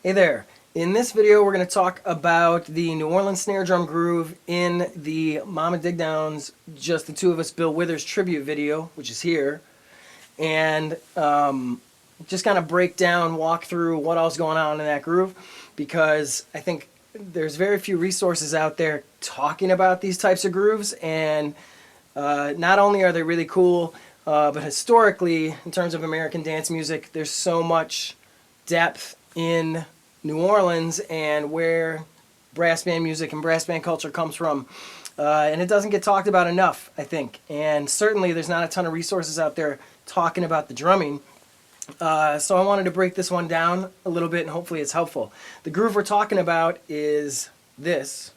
Hey there. In this video we're going to talk about the New Orleans snare drum groove in the Mama Digdown's Just the Two of Us Bill Withers tribute video, which is here, and just kind of break down, walk through what all's going on in that groove, because I think there's very few resources out there talking about these types of grooves, and not only are they really cool, but historically, in terms of American dance music, there's so much depth in New Orleans and where brass band music and brass band culture comes from. And it doesn't get talked about enough, I think. And certainly there's not a ton of resources out there talking about the drumming. So I wanted to break this one down a little bit, and hopefully it's helpful. The groove we're talking about is this.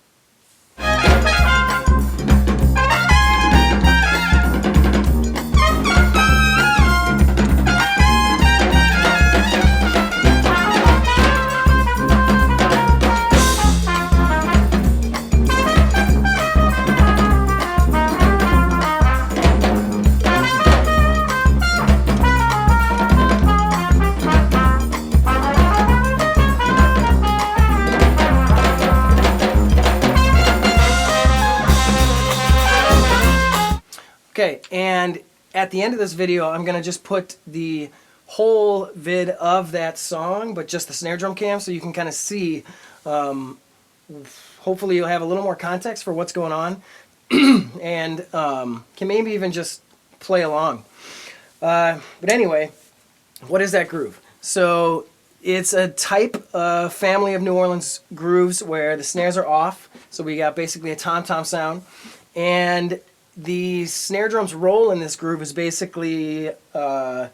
Okay, and at the end of this video, I'm going to just put the whole vid of that song, but just the snare drum cam, so you can kind of see. Hopefully you'll have a little more context for what's going on, and can maybe even just play along. But anyway, what is that groove? So it's a type of family of New Orleans grooves where the snares are off, so we got basically a tom-tom sound, and the snare drum's role in this groove is basically a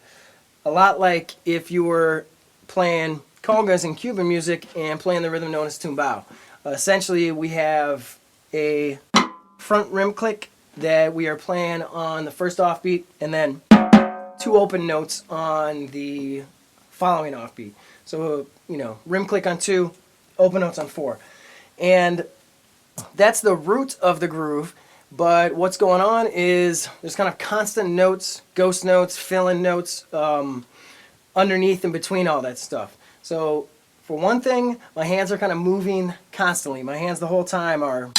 lot like if you were playing congas in Cuban music and playing the rhythm known as tumbao. Essentially, we have a front rim click that we are playing on the first offbeat, and then two open notes on the following offbeat. So, rim click on 2, open notes on 4. And that's the root of the groove. But what's going on is there's kind of constant notes, ghost notes, fill-in notes underneath and between all that stuff. So for one thing, my hands are kind of moving constantly. My hands the whole time are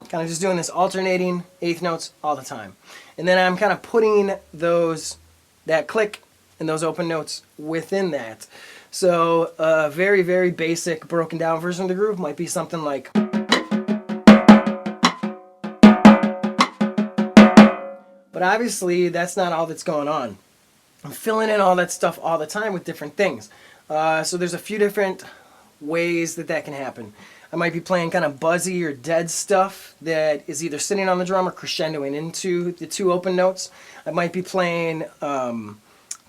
kind of just doing this alternating eighth notes all the time. And then I'm kind of putting that click and those open notes within that. So a very, very basic broken down version of the groove might be something like... But obviously, that's not all that's going on. I'm filling in all that stuff all the time with different things. So there's a few different ways that can happen. I might be playing kind of buzzy or dead stuff that is either sitting on the drum or crescendoing into the two open notes. I might be playing kind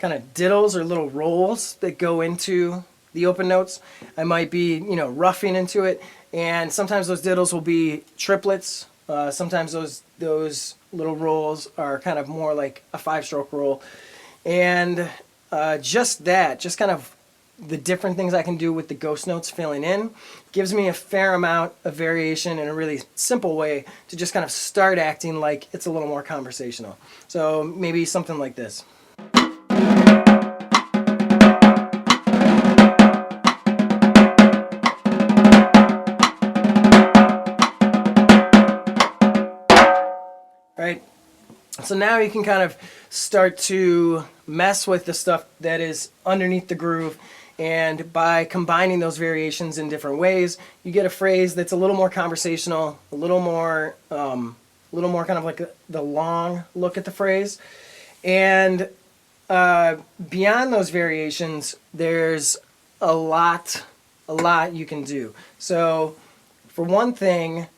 of diddles or little rolls that go into the open notes. I might be, roughing into it, and sometimes those diddles will be triplets. Sometimes those little rolls are kind of more like a 5-stroke roll. And just kind of the different things I can do with the ghost notes filling in gives me a fair amount of variation in a really simple way to just kind of start acting like it's a little more conversational. So maybe something like this. Right? So now you can kind of start to mess with the stuff that is underneath the groove, and by combining those variations in different ways, you get a phrase that's a little more conversational, a little more kind of like the long look at the phrase. And beyond those variations, there's a lot you can do. So for one thing,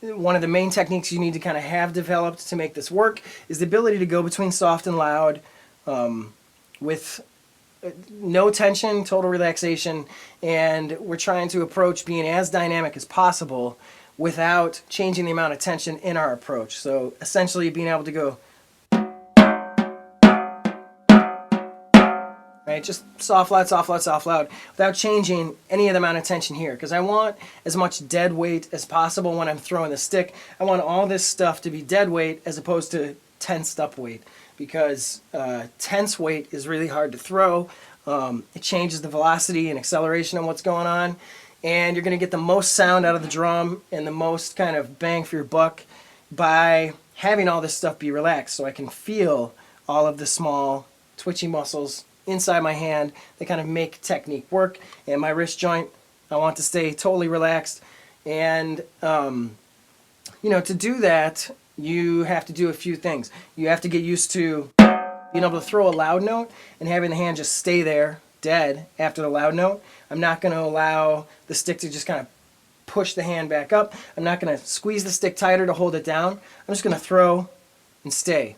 one of the main techniques you need to kind of have developed to make this work is the ability to go between soft and loud with no tension, total relaxation, and we're trying to approach being as dynamic as possible without changing the amount of tension in our approach. So essentially being able to go, right, just soft, loud, soft, loud, soft, loud, without changing any of the amount of tension here, because I want as much dead weight as possible when I'm throwing the stick. I want all this stuff to be dead weight as opposed to tensed up weight, because tense weight is really hard to throw. It changes the velocity and acceleration of what's going on, and you're going to get the most sound out of the drum and the most kind of bang for your buck by having all this stuff be relaxed, so I can feel all of the small twitchy muscles inside my hand that kind of make technique work. And my wrist joint, I want to stay totally relaxed. And to do that, you have to do a few things. You have to get used to being able to throw a loud note and having the hand just stay there dead after the loud note. I'm not going to allow the stick to just kind of push the hand back up. I'm not going to squeeze the stick tighter to hold it down. I'm just going to throw and stay,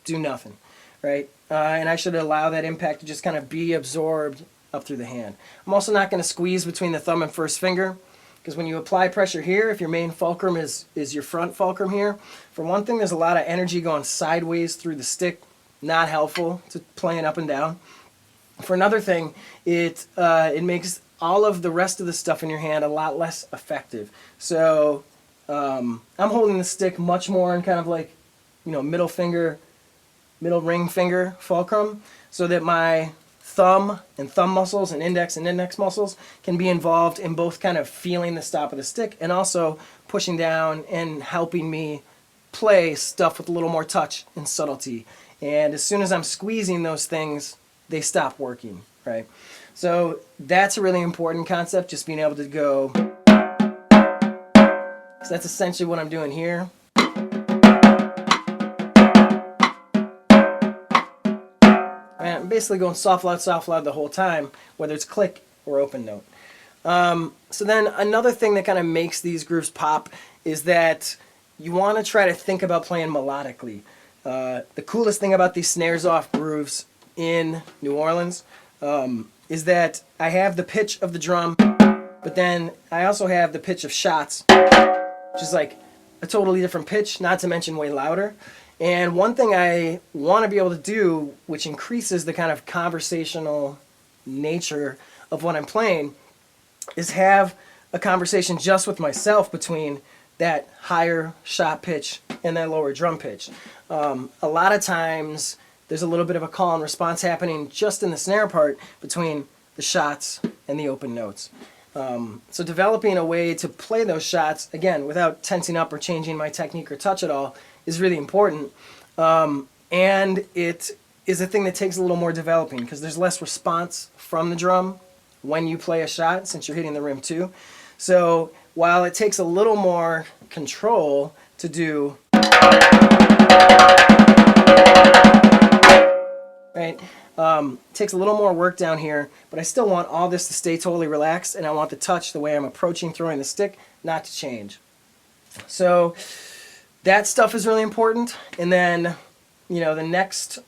do nothing, right? And I should allow that impact to just kind of be absorbed up through the hand. I'm also not going to squeeze between the thumb and first finger, because when you apply pressure here, if your main fulcrum is your front fulcrum here, for one thing, there's a lot of energy going sideways through the stick, not helpful to playing up and down. For another thing, it makes all of the rest of the stuff in your hand a lot less effective. So I'm holding the stick much more in kind of like, middle ring finger fulcrum, so that my thumb and thumb muscles and index muscles can be involved in both kind of feeling the stop of the stick and also pushing down and helping me play stuff with a little more touch and subtlety. And as soon as I'm squeezing those things, they stop working, right? So that's a really important concept, just being able to go, because that's essentially what I'm doing here. And I'm basically going soft loud the whole time, whether it's click or open note. So then another thing that kind of makes these grooves pop is that you want to try to think about playing melodically. The coolest thing about these Snares-Off grooves in New Orleans is that I have the pitch of the drum, but then I also have the pitch of shots, which is like a totally different pitch, not to mention way louder. And one thing I want to be able to do, which increases the kind of conversational nature of what I'm playing, is have a conversation just with myself between that higher shot pitch and that lower drum pitch. A lot of times there's a little bit of a call and response happening just in the snare part between the shots and the open notes. So developing a way to play those shots, again, without tensing up or changing my technique or touch at all, is really important. And it is a thing that takes a little more developing, because there's less response from the drum when you play a shot, since you're hitting the rim too. So while it takes a little more control to do, right? Takes a little more work down here, but I still want all this to stay totally relaxed, and I want the touch, the way I'm approaching throwing the stick, not to change. So that stuff is really important. And then, the next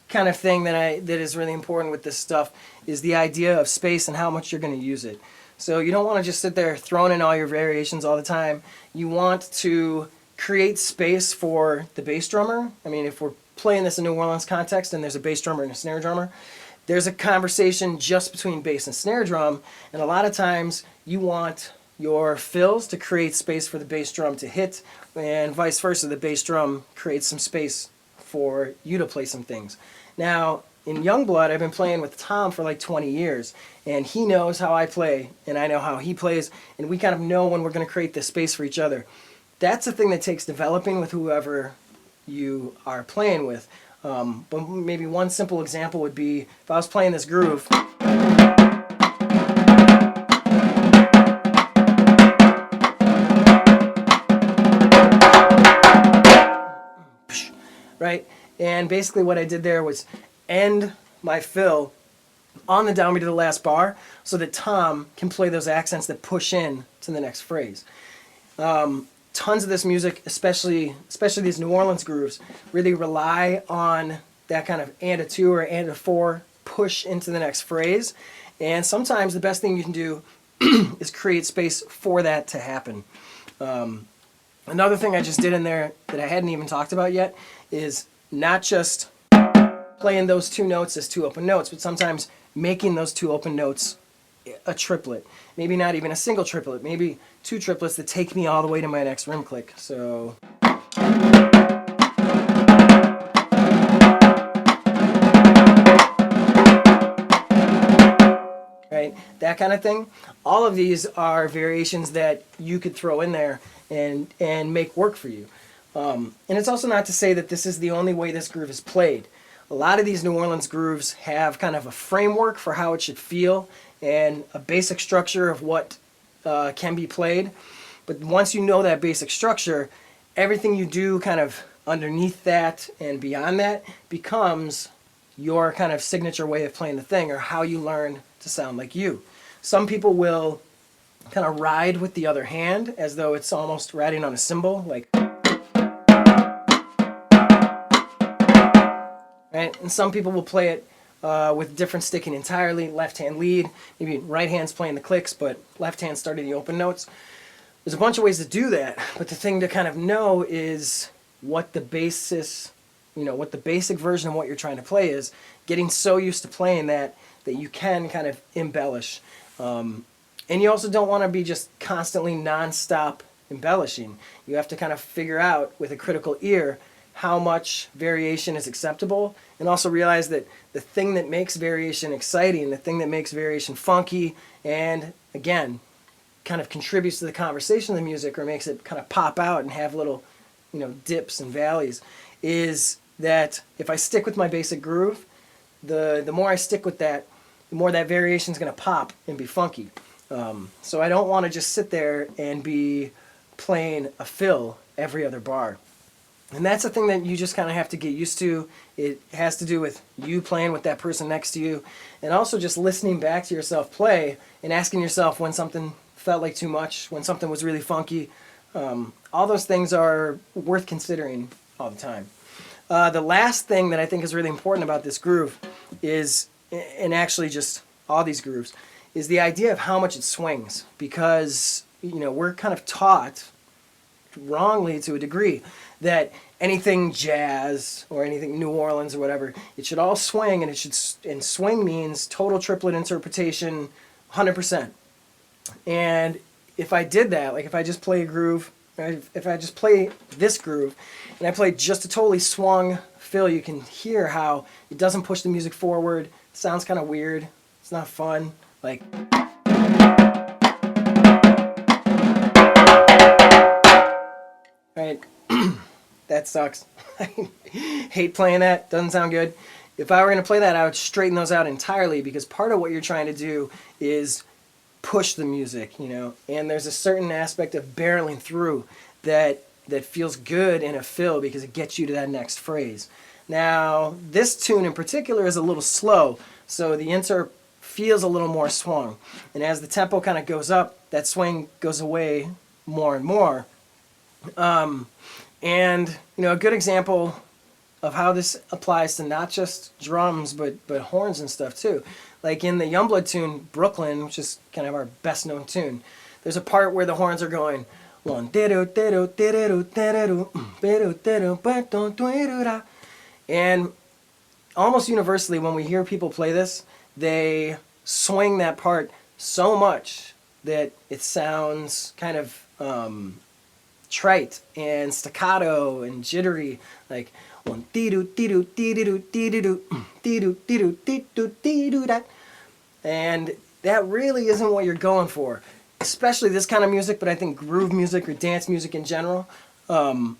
kind of thing that is really important with this stuff is the idea of space and how much you're going to use it. So you don't want to just sit there throwing in all your variations all the time. You want to create space for the bass drummer. I mean, if we're playing this in New Orleans context and there's a bass drummer and a snare drummer, there's a conversation just between bass and snare drum, and a lot of times you want your fills to create space for the bass drum to hit, and vice versa, the bass drum creates some space for you to play some things. Now, in Youngblood, I've been playing with Tom for like 20 years, and he knows how I play, and I know how he plays, and we kind of know when we're going to create this space for each other. That's a thing that takes developing with whoever you are playing with. But maybe one simple example would be if I was playing this groove, right? And basically what I did there was end my fill on the downbeat of the last bar so that Tom can play those accents that push in to the next phrase. Tons of this music, especially these New Orleans grooves, really rely on that kind of and a 2 or and a 4 push into the next phrase. And sometimes the best thing you can do is create space for that to happen. Another thing I just did in there that I hadn't even talked about yet is not just playing those 2 notes as 2 open notes, but sometimes making those 2 open notes a triplet. Maybe not even a single triplet, maybe 2 triplets that take me all the way to my next rim click. So right? That kind of thing. All of these are variations that you could throw in there and make work for you. And it's also not to say that this is the only way this groove is played. A lot of these New Orleans grooves have kind of a framework for how it should feel and a basic structure of what can be played. But once you know that basic structure, everything you do kind of underneath that and beyond that becomes your kind of signature way of playing the thing, or how you learn to sound like you. Some people will kind of ride with the other hand as though it's almost riding on a cymbal, like, right? And some people will play it with different sticking entirely, left hand lead, maybe right hand's playing the clicks, but left hand starting the open notes. There's a bunch of ways to do that, but the thing to kind of know is what the basis, what the basic version of what you're trying to play is, getting so used to playing that you can kind of embellish. And you also don't want to be just constantly non-stop embellishing. You have to kind of figure out with a critical ear how much variation is acceptable, and also realize that the thing that makes variation exciting, the thing that makes variation funky, and again, kind of contributes to the conversation of the music, or makes it kind of pop out and have little, dips and valleys, is that if I stick with my basic groove, the more I stick with that, the more that variation is going to pop and be funky. So I don't want to just sit there and be playing a fill every other bar. And that's a thing that you just kind of have to get used to. It has to do with you playing with that person next to you, and also just listening back to yourself play and asking yourself when something felt like too much, when something was really funky. All those things are worth considering all the time. The last thing that I think is really important about this groove is, and actually just all these grooves, is the idea of how much it swings. Because, we're kind of taught, wrongly to a degree, that anything jazz or anything New Orleans or whatever, it should all swing, and swing means total triplet interpretation, 100%. And if I did that, like if I just play a groove, if I just play this groove, and I play just a totally swung fill, you can hear how it doesn't push the music forward. It sounds kind of weird. It's not fun. Like, right? That sucks. I hate playing that. Doesn't sound good. If I were going to play that, I would straighten those out entirely, because part of what you're trying to do is push the music, and there's a certain aspect of barreling through that feels good in a fill, because it gets you to that next phrase. Now, this tune in particular is a little slow, so the interp feels a little more swung, and as the tempo kind of goes up, that swing goes away more and more. And a good example of how this applies to not just drums but horns and stuff too. Like in the Youngblood tune, Brooklyn, which is kind of our best known tune, there's a part where the horns are going, and almost universally when we hear people play this, they swing that part so much that it sounds kind of trite and staccato and jittery, like and that really isn't what you're going for, especially this kind of music, but I think groove music or dance music in general. A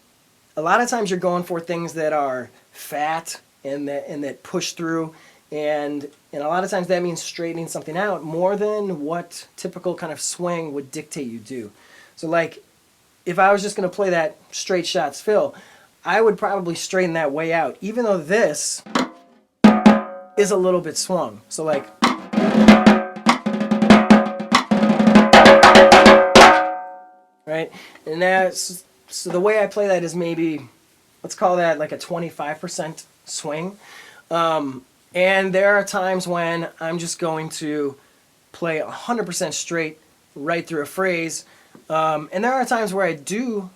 lot of times you're going for things that are fat and that push through, and a lot of times that means straightening something out more than what typical kind of swing would dictate you do. So like, if I was just going to play that straight shots fill, I would probably straighten that way out, even though this is a little bit swung. So like, right? And that's, so the way I play that is maybe, let's call that like a 25% swing. And there are times when I'm just going to play 100% straight right through a phrase. And there are times where I do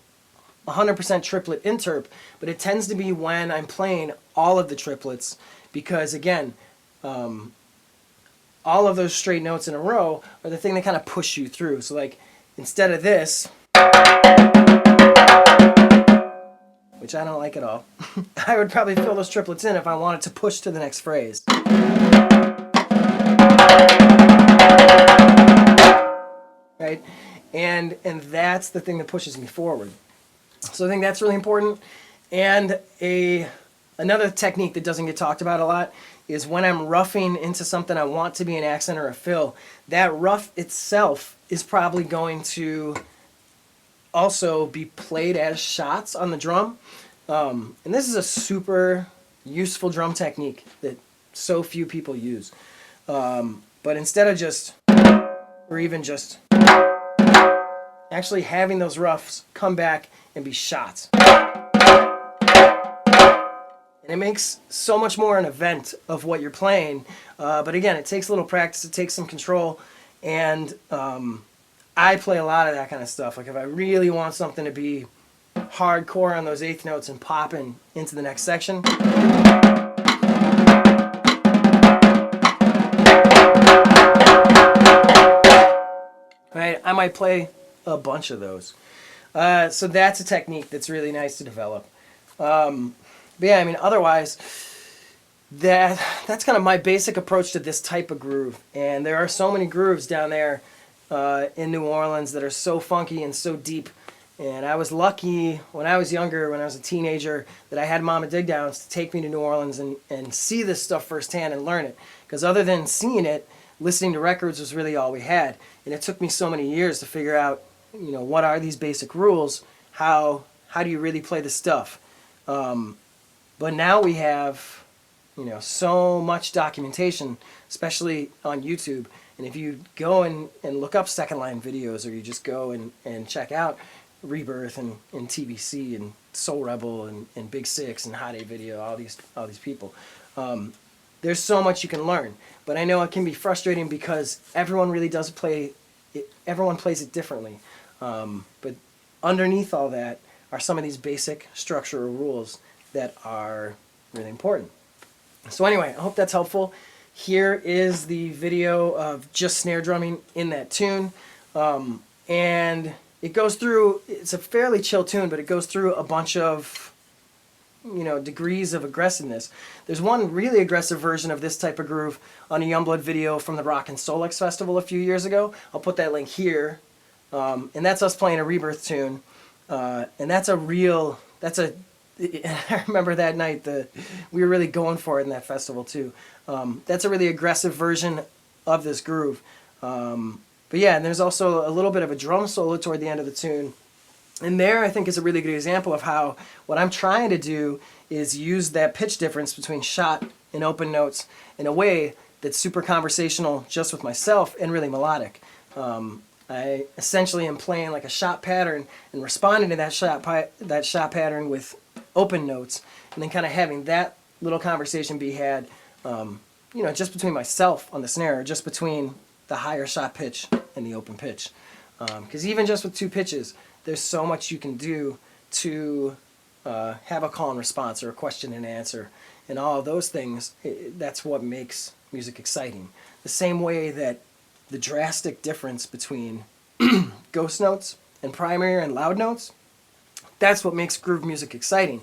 100% triplet interp, but it tends to be when I'm playing all of the triplets, because again, all of those straight notes in a row are the thing that kind of push you through. So like, instead of this, which I don't like at all, I would probably fill those triplets in if I wanted to push to the next phrase. and that's the thing that pushes me forward. So I think that's really important. And another technique that doesn't get talked about a lot is when I'm roughing into something I want to be an accent or a fill, that rough itself is probably going to also be played as shots on the drum. And this is a super useful drum technique that so few people use. But instead of just, or even just, actually having those roughs come back and be shots. And it makes so much more an event of what you're playing. But again, it takes a little practice, it takes some control, and I play a lot of that kind of stuff. Like if I really want something to be hardcore on those eighth notes and popping into the next section. Right, I might play a bunch of those. So that's a technique that's really nice to develop. But yeah, I mean, otherwise, that's kind of my basic approach to this type of groove. And there are so many grooves down there in New Orleans that are so funky and so deep. And I was lucky when I was younger, when I was a teenager, that I had Mama Digdowns to take me to New Orleans and see this stuff firsthand and learn it. Because other than seeing it, listening to records was really all we had. And it took me so many years to figure out, you know, what are these basic rules? How do you really play the stuff? But now we have, you know, so much documentation, especially on YouTube. And if you go and look up second line videos, or you just go and check out Rebirth and TBC and Soul Rebel and Big Six and Hot A Video, all these people, there's so much you can learn. But I know it can be frustrating because everyone really does play it, everyone plays it differently. But underneath all that are some of these basic structural rules that are really important. So anyway, I hope that's helpful. Here is the video of just snare drumming in that tune. And it goes through, it's a fairly chill tune, but it goes through a bunch of, you know, degrees of aggressiveness. There's one really aggressive version of this type of groove on a Youngblood video from the Rock and Solex Festival a few years ago. I'll put that link here. And that's us playing a Rebirth tune. And I remember that night we were really going for it in that festival too. That's a really aggressive version of this groove. But yeah, and there's also a little bit of a drum solo toward the end of the tune. And there I think is a really good example of how what I'm trying to do is use that pitch difference between shot and open notes in a way that's super conversational just with myself and really melodic. I essentially am playing like a shot pattern and responding to that shot pattern with open notes, and then kind of having that little conversation be had, you know, just between myself on the snare, or just between the higher shot pitch and the open pitch. Because even just with two pitches, there's so much you can do to have a call and response or a question and answer, and all of those things. That's what makes music exciting. The same way that the drastic difference between ghost notes and primary and loud notes, that's what makes groove music exciting.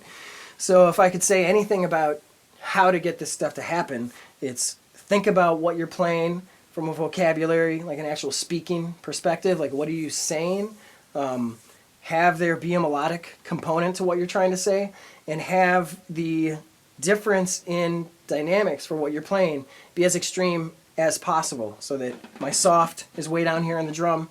So if I could say anything about how to get this stuff to happen, it's think about what you're playing from a vocabulary, like an actual speaking perspective, like what are you saying? Have there be a melodic component to what you're trying to say, and have the difference in dynamics for what you're playing be as extreme as possible, so that my soft is way down here on the drum,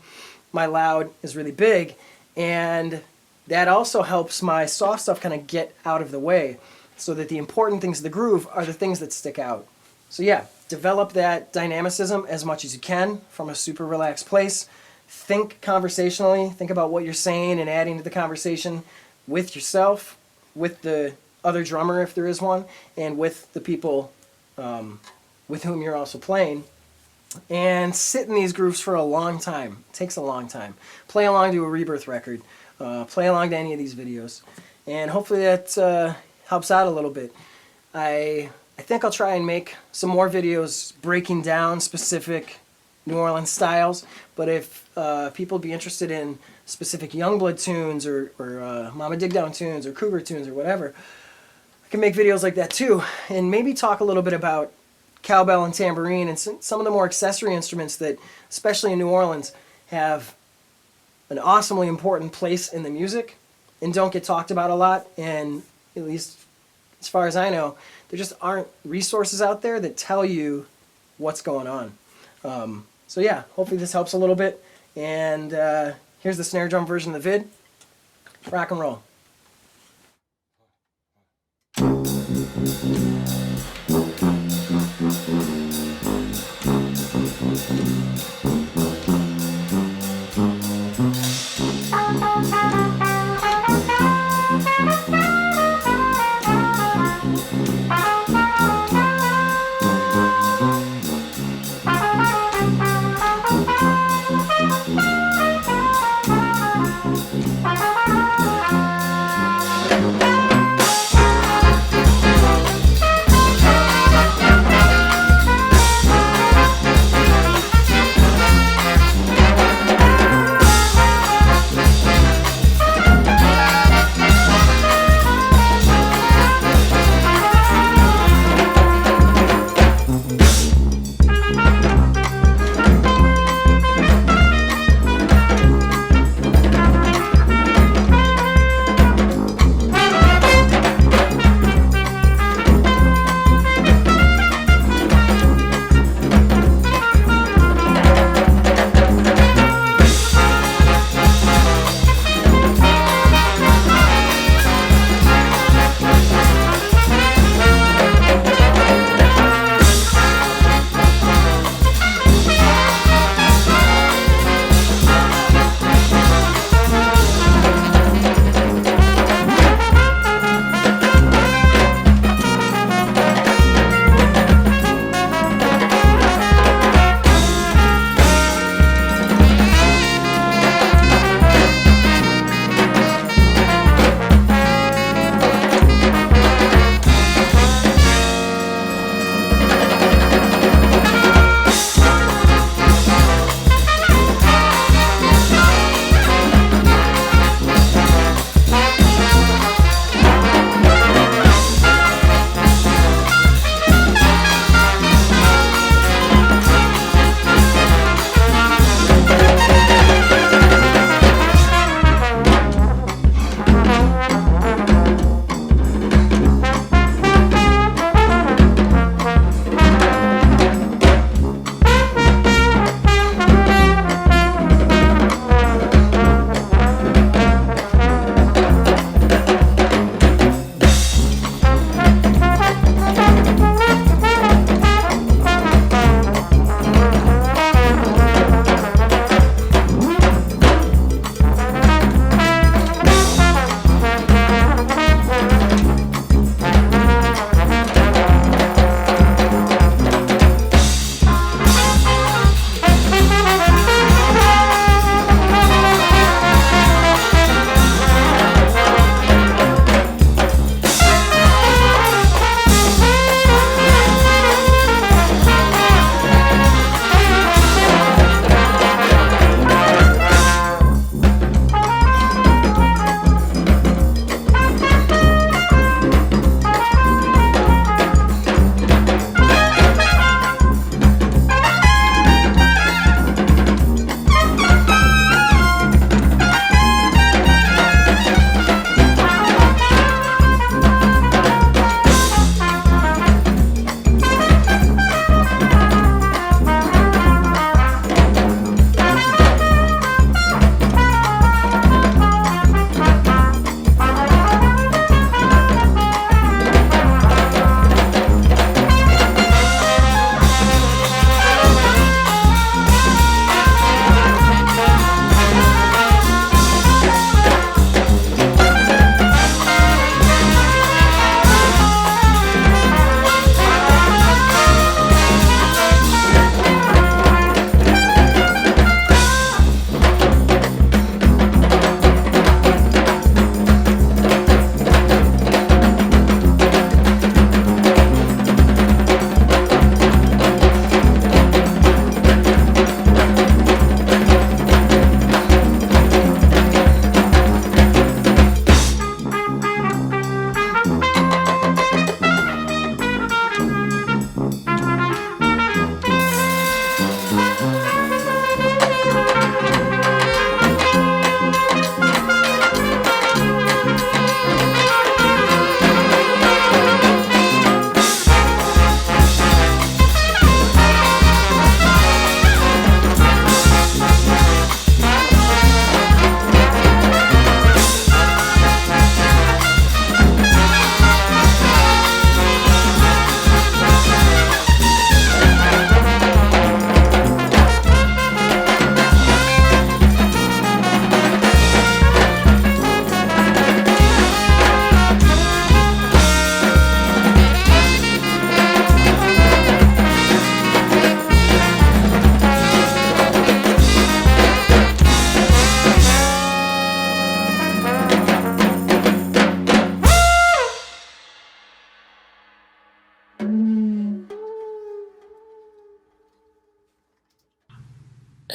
my loud is really big, and that also helps my soft stuff kind of get out of the way, so that the important things of the groove are the things that stick out. So yeah, develop that dynamicism as much as you can from a super relaxed place. Think conversationally, think about what you're saying and adding to the conversation with yourself, with the other drummer if there is one, and with the people with whom you're also playing. And sit in these grooves for a long time. It takes a long time. Play along to a Rebirth record. Play along to any of these videos. And hopefully that helps out a little bit. I think I'll try and make some more videos breaking down specific New Orleans styles. But if people would be interested in specific Youngblood tunes or Mama Digdown tunes or Cougar tunes or whatever, I can make videos like that too. And maybe talk a little bit about cowbell and tambourine and some of the more accessory instruments that, especially in New Orleans, have an awesomely important place in the music and don't get talked about a lot. And at least as far as I know, there just aren't resources out there that tell you what's going on. So yeah, hopefully this helps a little bit. And here's the snare drum version of the vid. Rock and roll.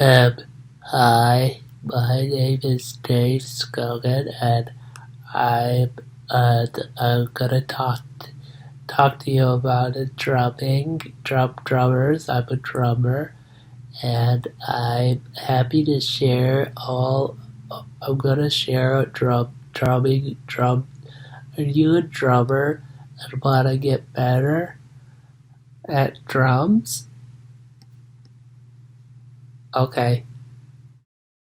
Um, Hi, my name is Dave Skogen, and I'm I'm gonna talk to you about drummers. I'm a drummer, and I'm happy to share all. I'm gonna share a drum. Are you a drummer and wanna get better at drums? Okay.